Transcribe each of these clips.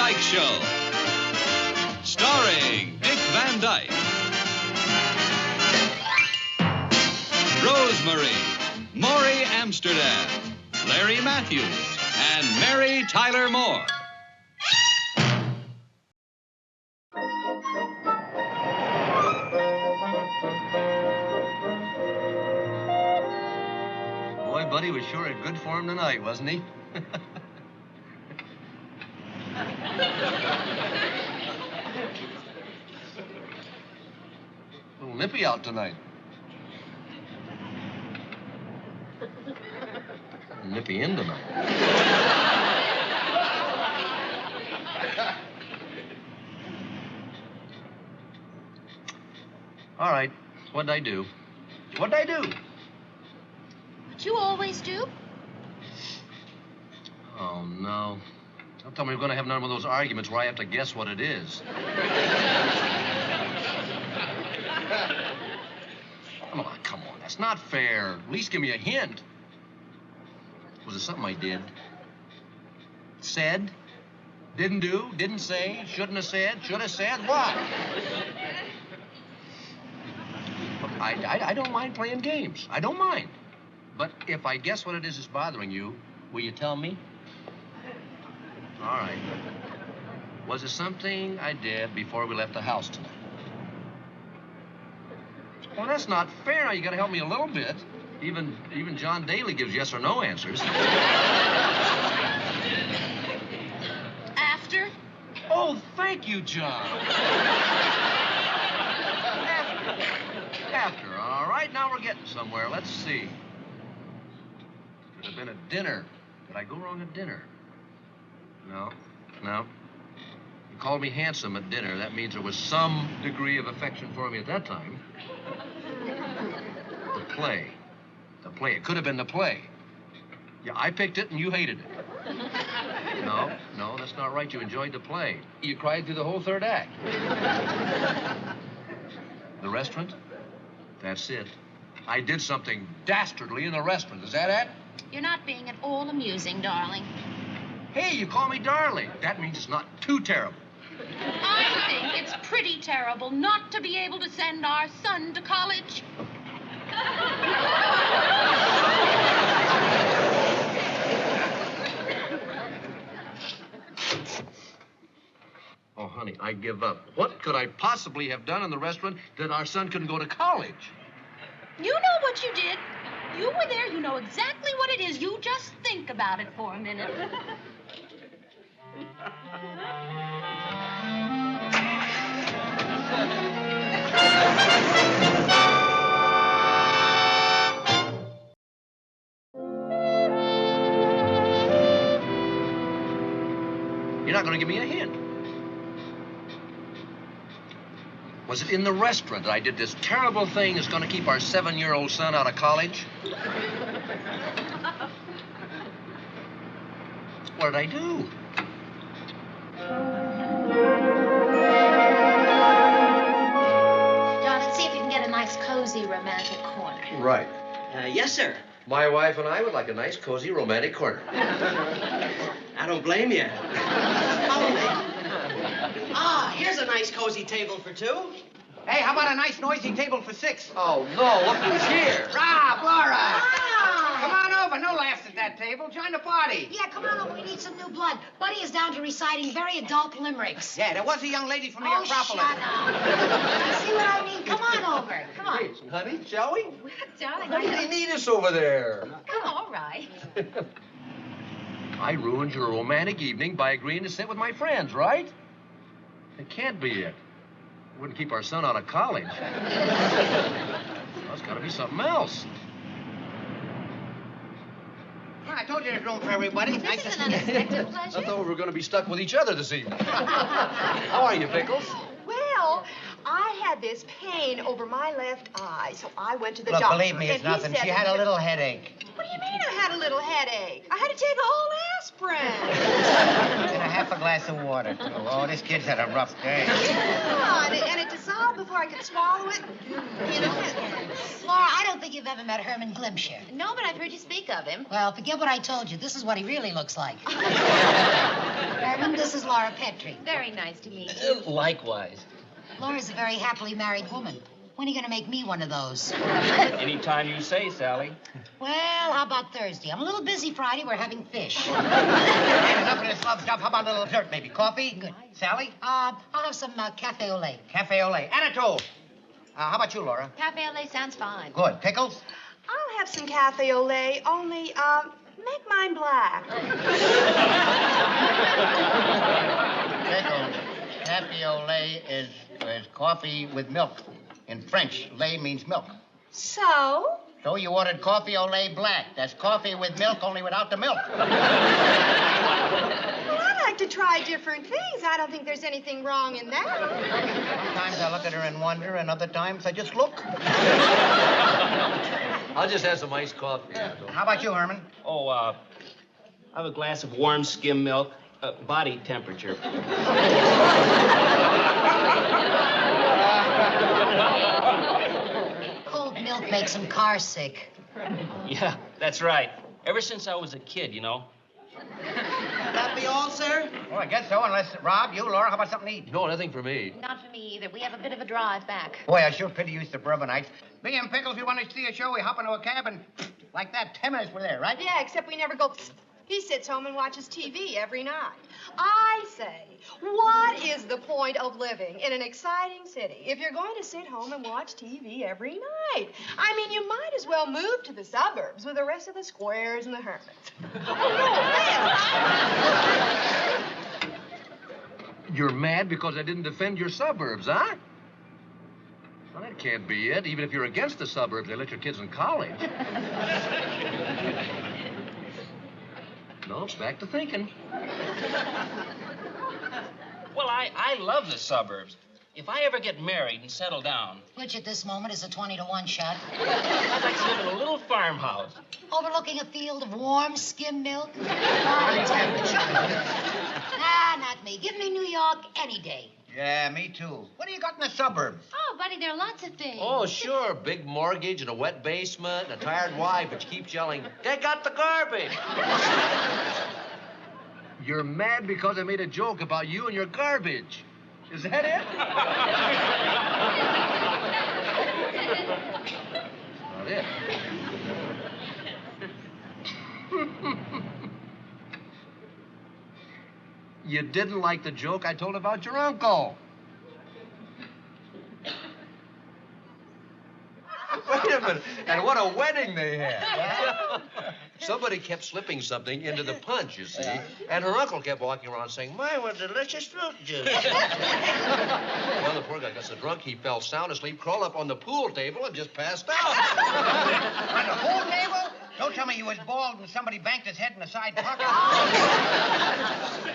Dyke Show. Starring Dick Van Dyke, Rosemary, Maury Amsterdam, Larry Matthews, and Mary Tyler Moore. Boy, Buddy was sure in good form tonight, wasn't he? A little nippy out tonight. Nippy in tonight. All right, what'd I do? What'd I do? What you always do? Oh, no. Don't tell me we're going to have none of those arguments where I have to guess what it is. Come on. That's not fair. At least give me a hint. Was it something I did? Said? Didn't do? Didn't say? Shouldn't have said? Should have said? What? Look, I don't mind playing games. I don't mind. But if I guess what it is that's bothering you, will you tell me? All right. Was it something I did before we left the house tonight? Well, that's not fair. Now, you got to help me a little bit. Even John Daly gives yes or no answers. After? Oh, thank you, John. After. All right, now we're getting somewhere. Let's see. Could have been a dinner. Did I go wrong at dinner? No. You called me handsome at dinner. That means there was some degree of affection for me at that time. The play. It could have been the play. Yeah, I picked it and you hated it. No, that's not right. You enjoyed the play. You cried through the whole third act. The restaurant? That's it. I did something dastardly in the restaurant. Is that it? You're not being at all amusing, darling. Hey, you call me darling. That means it's not too terrible. I think it's pretty terrible not to be able to send our son to college. Oh, honey, I give up. What could I possibly have done in the restaurant that our son couldn't go to college? You know what you did. You were there. You know exactly what it is. You just think about it for a minute. You're not going to give me a hint. Was it in the restaurant that I did this terrible thing that's going to keep our 7-year-old son out of college? What did I do? John, let's see if you can get a nice, cozy, romantic corner. Right. Yes, sir. My wife and I would like a nice, cozy, romantic corner. I don't blame you. Here's a nice, cozy table for 2. Hey, how about a nice, noisy table for 6? Oh, no, look who's here. Rob, Laura. Hi. Come on over. No laughs at that table. Join the party. Yeah, come on over. We need some new blood. Buddy is down to reciting very adult limericks. Yeah, there was a young lady from the Oh, Acropolis. shut up. See what I mean? Come on over. Come on. Hey, honey, shall we? Darling, Honey, they need us over there. all right. I ruined your romantic evening by agreeing to sit with my friends, right? It can't be it. Wouldn't keep our son out of college. There's got to be something else. Well, I told you there's room for everybody. This is an unexpected pleasure. I thought we were going to be stuck with each other this evening. How are you, Pickles? Well, I had this pain over my left eye, so I went to the Look, doctor. believe me, it's and he nothing. said She had a little headache. What do you mean I had a little headache? I had to take a whole aspirin. And a half a glass of water, too. Oh, this kid's had a rough day. Yeah, and it dissolved before I I could swallow it. You know. Laura, I don't think you've ever met Herman Glimshire. No, but I've heard you speak of him. Well, forget what I told you. This is what he really looks like. Herman, this is Laura Petrie. Very nice to meet you. Likewise. Laura's a very happily married woman. When are you going to make me one of those? Anytime you say, Sally. Well, how about Thursday? I'm a little busy Friday. We're having fish. Enough of this love stuff. How about a little dessert, maybe? Coffee? Good. Sally? I'll have some cafe au lait. Cafe au lait. Anatole. How about you, Laura? Cafe au lait sounds fine. Good. Pickles? I'll have some cafe au lait, only, make mine black. Pickles. Cafe au lait is coffee with milk. In French, lait means milk. So? So you ordered coffee au lait black. That's coffee with milk, only without the milk. Well, I like to try different things. I don't think there's anything wrong in that. Sometimes I look at her and wonder, and other times I just look. I'll just have some iced coffee. How about you, Herman? Oh, I have a glass of warm skim milk, body temperature. Cold milk makes him car sick. Yeah, that's right. Ever since I was a kid, you know. That be all, sir? Oh, I guess so, unless, Rob, you, Laura, how about something to eat? No, nothing for me. Not for me either. We have a bit of a drive back. Boy, I sure pity you suburbanites. Me and Pickles, we want to see a show, we hop into a cab, and like that, 10 minutes we're there, right? Yeah, except we never go. He sits home and watches TV every night. I say, what is the point of living in an exciting city if you're going to sit home and watch TV every night? I mean, you might as well move to the suburbs with the rest of the squares and the hermits. You're mad because I didn't defend your suburbs, huh? Well, that can't be it. Even if you're against the suburbs, they let your kids in college. No, back to thinking. Well, I love the suburbs. If I ever get married and settle down, Which at this moment is a 20-to-1 shot. I'd like to live in a little farmhouse. Overlooking a field of warm skim milk. Body temperature. Nah, not me. Give me New York any day. Yeah, me too. What do you got in the suburbs? Oh, buddy, there are lots of things. Oh, sure. Big mortgage and a wet basement and a tired wife, but she keeps yelling, "Take out the garbage." You're mad because I made a joke about you and your garbage. Is that it? Not it. You didn't like the joke I told about your uncle. Wait a minute. And what a wedding they had. Somebody kept slipping something into the punch, you see. And her uncle kept walking around saying, "My, what delicious fruit juice." Well, the poor guy got so drunk he fell sound asleep, crawled up on the pool table, and just passed out. On the pool table? Don't tell me he was bald and somebody banked his head in the side pocket.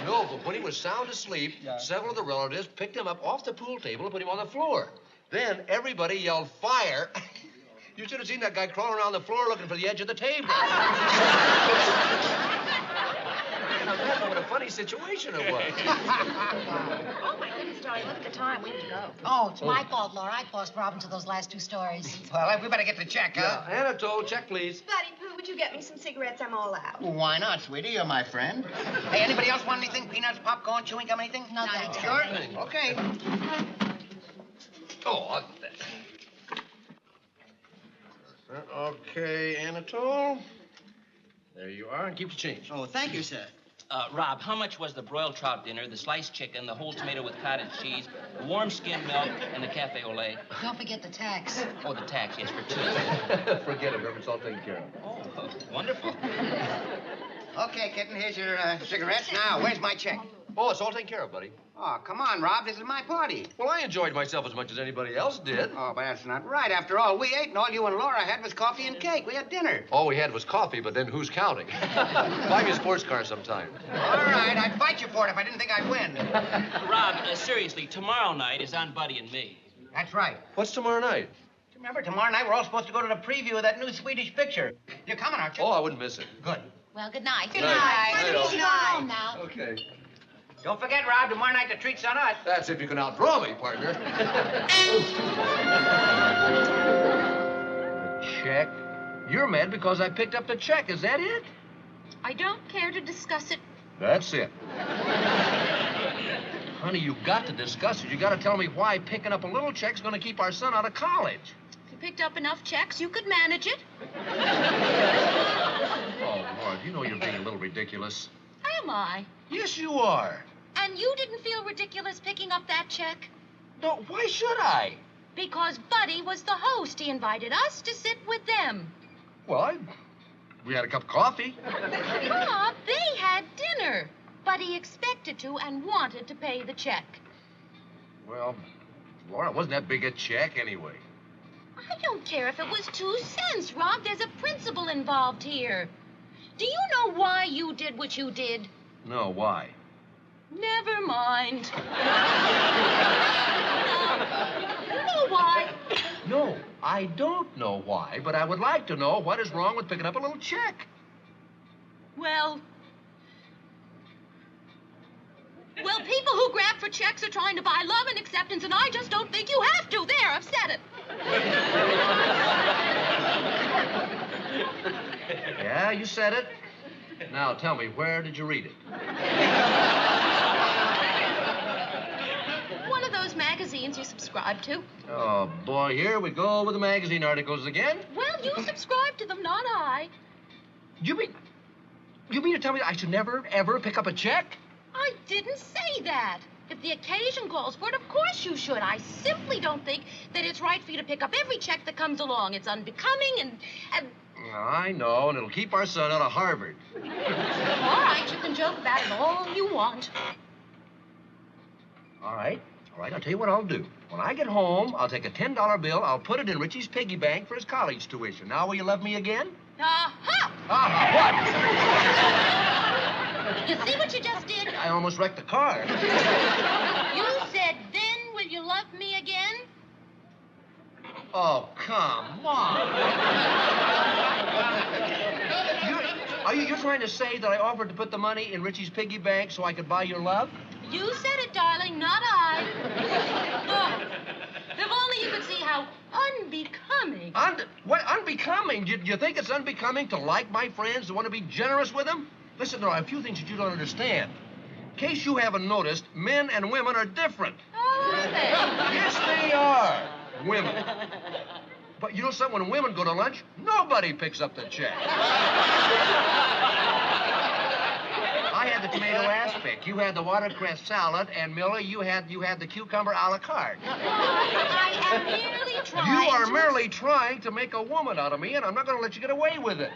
No, but when he was sound asleep, several of the relatives picked him up off the pool table and put him on the floor. Then everybody yelled, "Fire!" You should have seen that guy crawling around the floor looking for the edge of the table. What a funny situation it was. Oh, my goodness, darling, look at the time. We need to go. Oh, it's my fault, Laura. I tossed Robin to those last two stories. Well, we better get the check, huh? Yeah, Anatole, check, please. Buddy Pooh, would you get me some cigarettes? I'm all out. Well, why not, sweetie? You're my friend. Hey, anybody else want anything? Peanuts, popcorn, chewing gum, anything? No, thanks. Sure? Okay. Oh, okay, Anatole. There you are, and keep the change. Oh, thank you, sir. Rob, how much was the broiled trout dinner, the sliced chicken, the whole tomato with cottage cheese, the warm skim milk, and the cafe au lait? Don't forget the tax. Oh, the tax, yes, for two. Forget it, Reverend. It's all taken care of. Oh, wonderful. Okay, kitten, here's your cigarettes. Now, where's my check? Oh, it's all taken care of, buddy. Oh, come on, Rob. This is my party. Well, I enjoyed myself as much as anybody else did. Oh, but that's not right. After all, we ate, and all you and Laura had was coffee and cake. We had dinner. All we had was coffee, but then who's counting? Buy me a sports car sometime. All right, I'd fight you for it if I didn't think I'd win. Rob, seriously, tomorrow night is on Buddy and me. That's right. What's tomorrow night? Remember, tomorrow night we're all supposed to go to the preview of that new Swedish picture. You're coming, aren't you? Oh, I wouldn't miss it. Good. Well, good night. Good night. Easy, go home now. Okay. Don't forget, Rob, tomorrow night the treat's on us. That's if you can outdraw me, partner. The check? You're mad because I picked up the check. Is that it? I don't care to discuss it. That's it. Honey, you got to discuss it. You got to tell me why picking up a little check's going to keep our son out of college. If you picked up enough checks, you could manage it. Oh, Lord, you know you're being a little ridiculous. Am I? Yes, you are. And you didn't feel ridiculous picking up that check? No, why should I? Because Buddy was the host. He invited us to sit with them. Well, we had a cup of coffee. Bob, they had dinner. Buddy expected to and wanted to pay the check. Well, Laura, it wasn't that big a check anyway. I don't care if it was 2 cents, Rob. There's a principle involved here. Do you know why you did what you did? No, why? Never mind. You know why? No, I don't know why, but I would like to know what is wrong with picking up a little check. Well, people who grab for checks are trying to buy love and acceptance, and I just don't think you have to. There, I've said it. Yeah, you said it. Now, tell me, where did you read it? One of those magazines you subscribe to. Oh, boy, here we go with the magazine articles again. Well, you subscribe to them, not I. You mean to tell me I should never, ever pick up a check? I didn't say that. If the occasion calls for it, of course you should. I simply don't think that it's right for you to pick up every check that comes along. It's unbecoming and... I know, and it'll keep our son out of Harvard. All right, you can joke about it all you want. All right, I'll tell you what I'll do. When I get home, I'll take a $10 bill, I'll put it in Richie's piggy bank for his college tuition. Now, will you love me again? Aha! Aha, what? You see what you just did? I almost wrecked the car. You said, then will you love me again? Oh, come on. You're trying to say that I offered to put the money in Richie's piggy bank so I could buy your love? You said it, darling, not I. Oh, if only you could see how unbecoming. What, unbecoming? Do you think it's unbecoming to like my friends, to want to be generous with them? Listen, there are a few things that you don't understand. In case you haven't noticed, men and women are different. Oh, are they? Yes, they are. Women. But you know something? When women go to lunch, nobody picks up the check. I had the tomato aspic. You had the watercress salad, and Miller, you had the cucumber a la carte. I am merely trying. You are merely trying to make a woman out of me, and I'm not going to let you get away with it.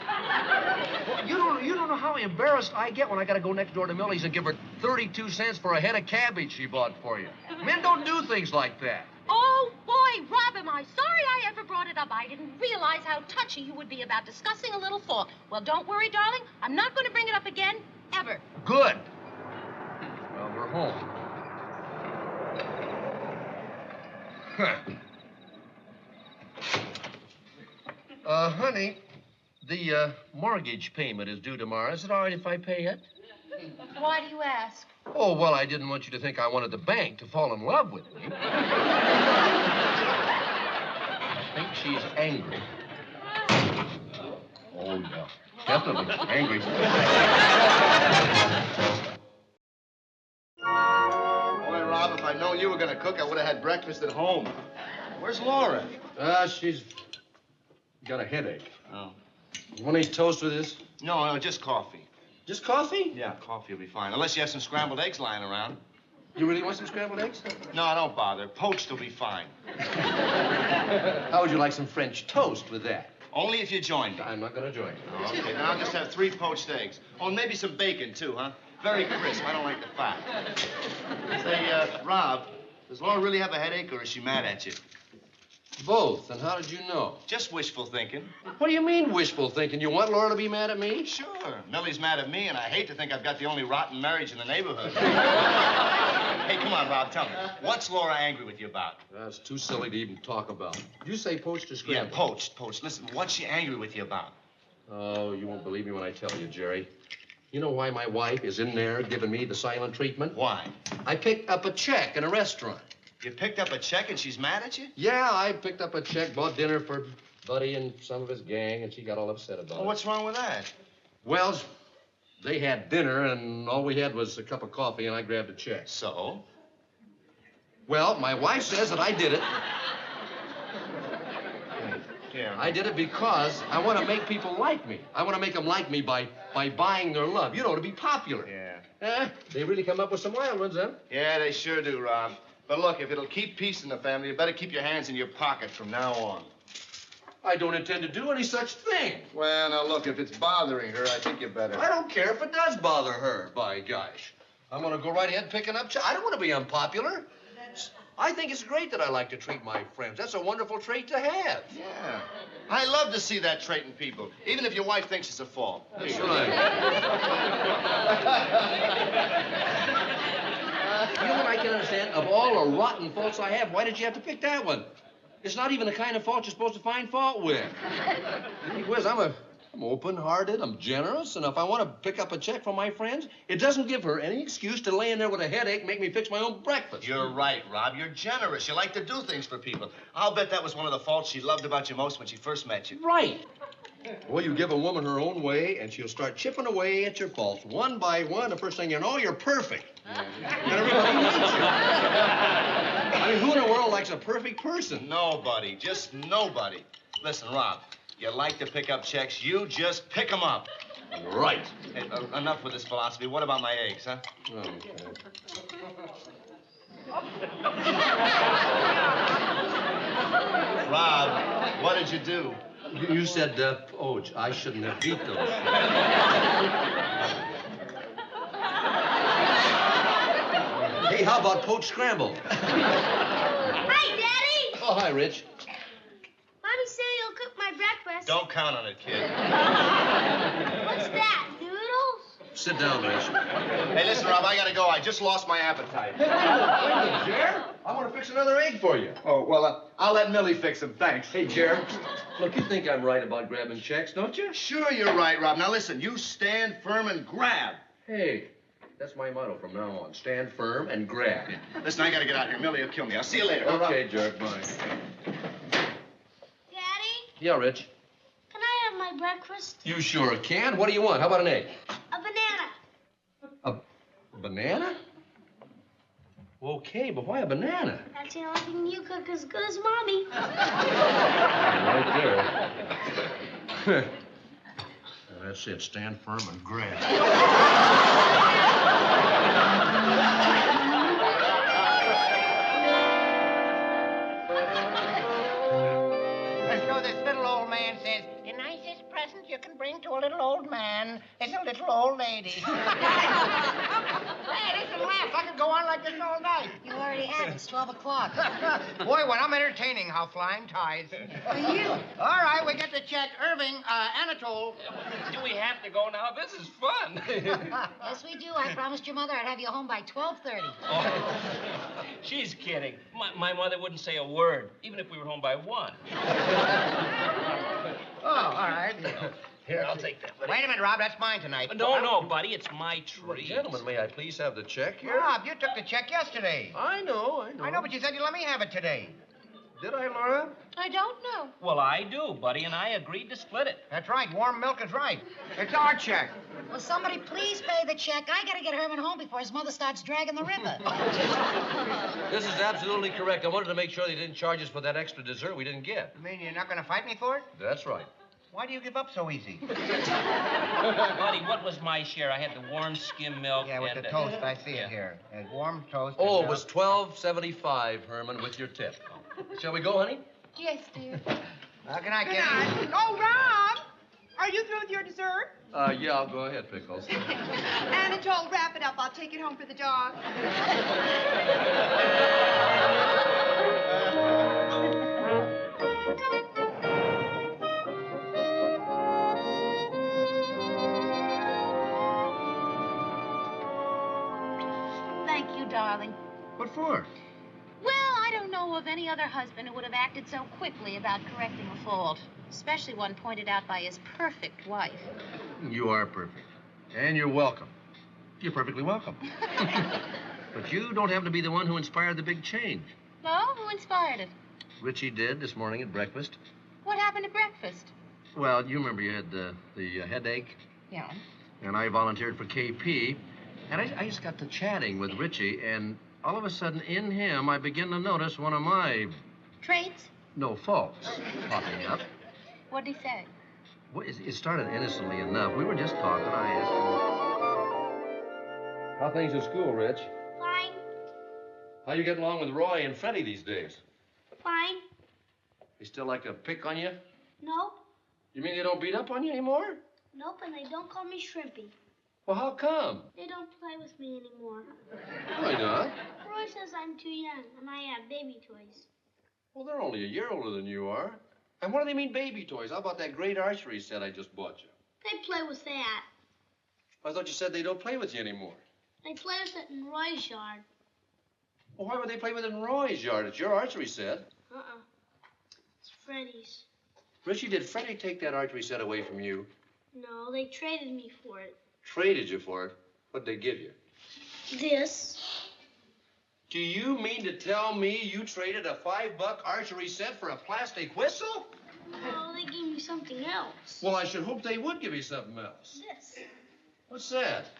Well, you don't know how embarrassed I get when I got to go next door to Millie's and give her 32 cents for a head of cabbage she bought for you. Men don't do things like that. Oh, boy, Rob, am I sorry I ever brought it up. I didn't realize how touchy you would be about discussing a little fault. Well, don't worry, darling. I'm not going to bring it up again, ever. Good. Well, we're home. Honey, the mortgage payment is due tomorrow. Is it all right if I pay it? Why do you ask? Oh, well, I didn't want you to think I wanted the bank to fall in love with me. I think she's angry. Oh, yeah. Definitely angry. Boy, Rob, if I'd known you were going to cook, I would have had breakfast at home. Where's Laura? She's got a headache. Oh. You want any toast with this? No, just coffee. Just coffee? Yeah, coffee will be fine. Unless you have some scrambled eggs lying around. You really want some scrambled eggs? No, don't bother. Poached will be fine. How would you like some French toast with that? Only if you join me. I'm not going to join you. Oh, okay, then I'll just have 3 poached eggs. Oh, and maybe some bacon, too, huh? Very crisp. I don't like the fat. Say, Rob, does Laura really have a headache, or is she mad at you? Both. And how did you know? Just wishful thinking. What do you mean, wishful thinking? You want Laura to be mad at me? Sure. Millie's mad at me, and I hate to think I've got the only rotten marriage in the neighborhood. Hey, come on, Rob, tell me. What's Laura angry with you about? That's too silly to even talk about. Did you say poached or Yeah, scrambled? poached. Listen, what's she angry with you about? Oh, you won't believe me when I tell you, Jerry. You know why my wife is in there giving me the silent treatment? Why? I picked up a check in a restaurant. You picked up a check and she's mad at you? Yeah, I picked up a check, bought dinner for Buddy and some of his gang, and she got all upset about Well, it. what's wrong with that? Well, they had dinner, and all we had was a cup of coffee, and I grabbed a check. So? Well, my wife says that I did it. Yeah. I did it because I want to make people like me. I want to make them like me by buying their love. You know, to be popular. Yeah. They really come up with some wild ones, huh? Yeah, they sure do, Rob. But look, if it'll keep peace in the family, you better keep your hands in your pocket from now on. I don't intend to do any such thing. Well, now look, if it's bothering her, I think you better. I don't care if it does bother her, by gosh. I'm going to go right ahead picking up. I don't want to be unpopular. I think it's great that I like to treat my friends. That's a wonderful trait to have. Yeah. I love to see that trait in people, even if your wife thinks it's a fault. That's right. You know what I can understand? Of all the rotten faults I have, why did you have to pick that one? It's not even the kind of fault you're supposed to find fault with. Gee whiz, I'm open-hearted, I'm generous, and if I want to pick up a check from my friends, it doesn't give her any excuse to lay in there with a headache, make me fix my own breakfast. You're right, Rob. You're generous. You like to do things for people. I'll bet that was one of the faults she loved about you most when she first met you. Right. Well, you give a woman her own way, and she'll start chipping away at your faults one by one. The first thing you know, you're perfect. And everybody hates you. I mean, who in the world likes a perfect person? Nobody. Just nobody. Listen, Rob, you like to pick up checks. You just pick them up. Right. Hey, enough with this philosophy. What about my eggs, huh? Rob, what did you do? You said, I shouldn't have beat those. Hey, how about poached scramble? Hi, Daddy. Oh, hi, Rich. Mommy said you'll cook my breakfast. Don't count on it, kid. What's that, noodles? Sit down, Rich. Hey, listen, Rob, I gotta go. I just lost my appetite. Wait a minute, Jer. I want to fix another egg for you. Oh, well, I'll let Millie fix them. Thanks. Hey, Jer. Look, you think I'm right about grabbing checks, don't you? Sure you're right, Rob. Now, listen, you stand firm and grab. Hey, that's my motto from now on. Stand firm and grab. Listen, I gotta get out here. Millie will kill me. I'll see you later. Okay, jerk. Bye. Daddy, Yeah, Rich. can I have my breakfast? You sure can. What do you want? How about an egg? A banana. A banana? Okay, but why a banana? That's the only thing you cook as good as Mommy. Right there. That's it. Stand firm and grab. So this little old man says, the nicest present you can bring to a little old man is a little old lady. Hey, listen, laugh. I could go on like this all night. You already have. It's 12 o'clock. Boy, when I'm entertaining, how flying ties. For you. All right, we get the check. Irving, Anatole. Do we have to go now? This is fun. Yes, we do. I promised your mother I'd have you home by 12:30. Oh, she's kidding. My mother wouldn't say a word, even if we were home by 1. Oh, all right. Here, I'll take that. Buddy. Wait a minute, Rob. That's mine tonight. No, buddy. It's my Well, treat. gentlemen, may I please have the check here? Rob, you took the check yesterday. I know. I know, but you said you'd let me have it today. Did I, Laura? I don't know. Well, I do. Buddy and I agreed to split it. That's right. Warm milk is right. It's our check. Will somebody please pay the check? I gotta get Herman home before his mother starts dragging the river. This is absolutely correct. I wanted to make sure they didn't charge us for that extra dessert we didn't get. You mean you're not going to fight me for it? That's right. Why do you give up so easy? Buddy, what was my share? I had the warm skim milk. Yeah, with and, the toast. I see it here. There's warm toast. Oh, and it was $12.75, Herman, with your tip. Shall we go, honey? Yes, dear. Good night, kid. Oh, Rob, are you through with your dessert? Yeah, I'll go ahead, Pickles. Anatole, wrap it up. I'll take it home for the dog. Thank you, darling. What for? Well, I don't know of any other husband who would have acted so quickly about correcting a fault, especially one pointed out by his perfect wife. You are perfect. And you're welcome. You're perfectly welcome. But you don't happen to be the one who inspired the big change. No? Who inspired it? Richie did this morning at breakfast. What happened at breakfast? Well, you remember you had the headache? Yeah. And I volunteered for KP. And I just got to chatting with Richie, and all of a sudden, in him, I begin to notice one of my... Traits? No, faults popping up. What'd he say? Well, it started innocently enough. We were just talking. I asked him... How things at school, Rich? Fine. How you getting along with Roy and Freddie these days? Fine. They still like to pick on you? Nope. You mean they don't beat up on you anymore? Nope, and they don't call me Shrimpy. Well, how come? They don't play with me anymore. Why not? Roy says I'm too young, and I have baby toys. Well, they're only a year older than you are. And what do they mean, baby toys? How about that great archery set I just bought you? They play with that. I thought you said they don't play with you anymore. They play with it in Roy's yard. Well, why would they play with it in Roy's yard? It's your archery set. It's Freddie's. Richie, did Freddie take that archery set away from you? No, they traded me for it. Traded you for it? What'd they give you? This. Do you mean to tell me you traded a $5 archery set for a plastic whistle? No, they gave me something else. Well, I should hope they would give you something else. This. What's that?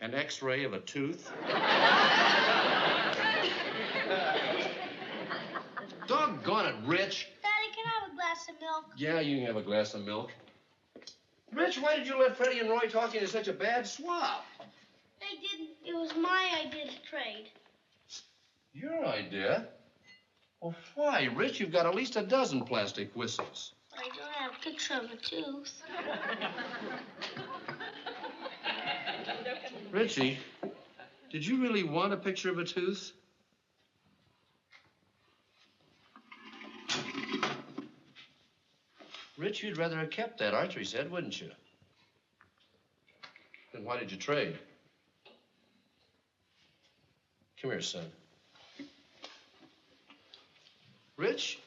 An X-ray of a tooth? Doggone it, Rich. Daddy, can I have a glass of milk? Yeah, you can have a glass of milk. Rich, why did you let Freddie and Roy talk you into such a bad swap? They didn't. It was my idea to trade. Your idea? Well, why, Rich? You've got at least a dozen plastic whistles. But I don't have a picture of a tooth. Richie, did you really want a picture of a tooth? Rich, you'd rather have kept that archery set, wouldn't you? Then why did you trade? Come here, son. Rich,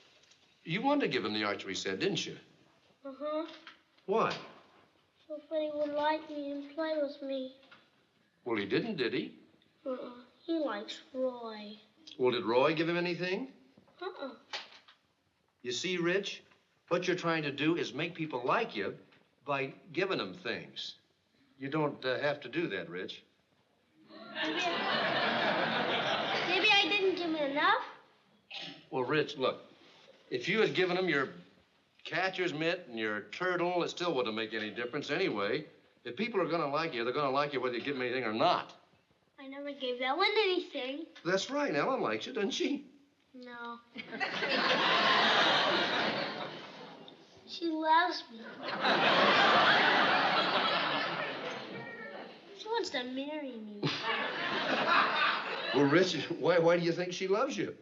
you wanted to give him the archery set, didn't you? Uh-huh. Why? So Freddie would like me and play with me. Well, he didn't, did he? He likes Roy. Well, did Roy give him anything? Uh-uh. You see, Rich, what you're trying to do is make people like you by giving them things. You don't have to do that, Rich. Maybe I didn't give him enough. Well, Rich, look, if you had given him your catcher's mitt and your turtle, it still wouldn't make any difference anyway. If people are going to like you, they're going to like you whether you give them anything or not. I never gave Ellen anything. That's right. Ellen likes you, doesn't she? No. She loves me. She wants to marry me. Well, Rich, why do you think she loves you?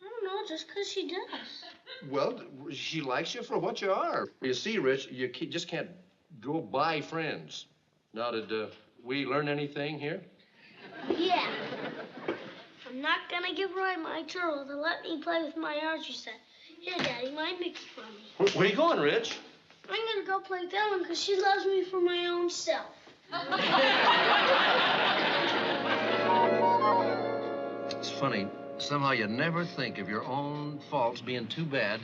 I don't know, just because she does. Well, she likes you for what you are. You see, Rich, you just can't go buy friends. Now, did we learn anything here? Yeah. I'm not gonna give Roy my turtle to let me play with my archery set. Here, Daddy, mine makes it for me. Where are you going, Rich? I'm gonna go play with Ellen because she loves me for my own self. It's funny. Somehow you never think of your own faults being too bad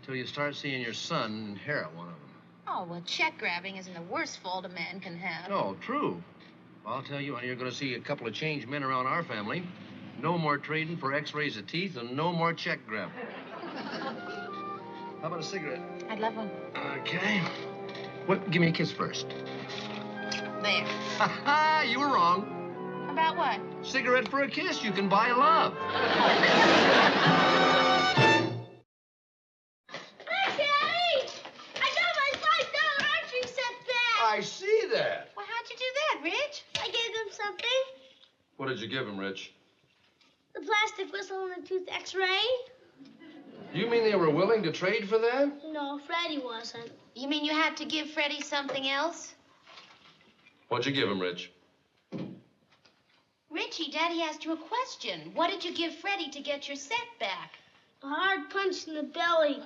till you start seeing your son inherit one of them. Oh, well, check grabbing isn't the worst fault a man can have. No, true. I'll tell you, honey, you're going to see a couple of changed men around our family. No more trading for X-rays of teeth and no more check grabbing. How about a cigarette? I'd love one. Okay. Well, give me a kiss first. There. Ha-ha! You were wrong. About what? Cigarette for a kiss. You can buy love. Hi, Daddy! I got my $5 archery set back! I see that. Well, how'd you do that, Rich? I gave them something. What did you give him, Rich? The plastic whistle and the tooth X-ray. You mean they were willing to trade for that? No, Freddie wasn't. You mean you had to give Freddie something else? What'd you give him, Rich? Richie, Daddy asked you a question. What did you give Freddie to get your set back? A hard punch in the belly.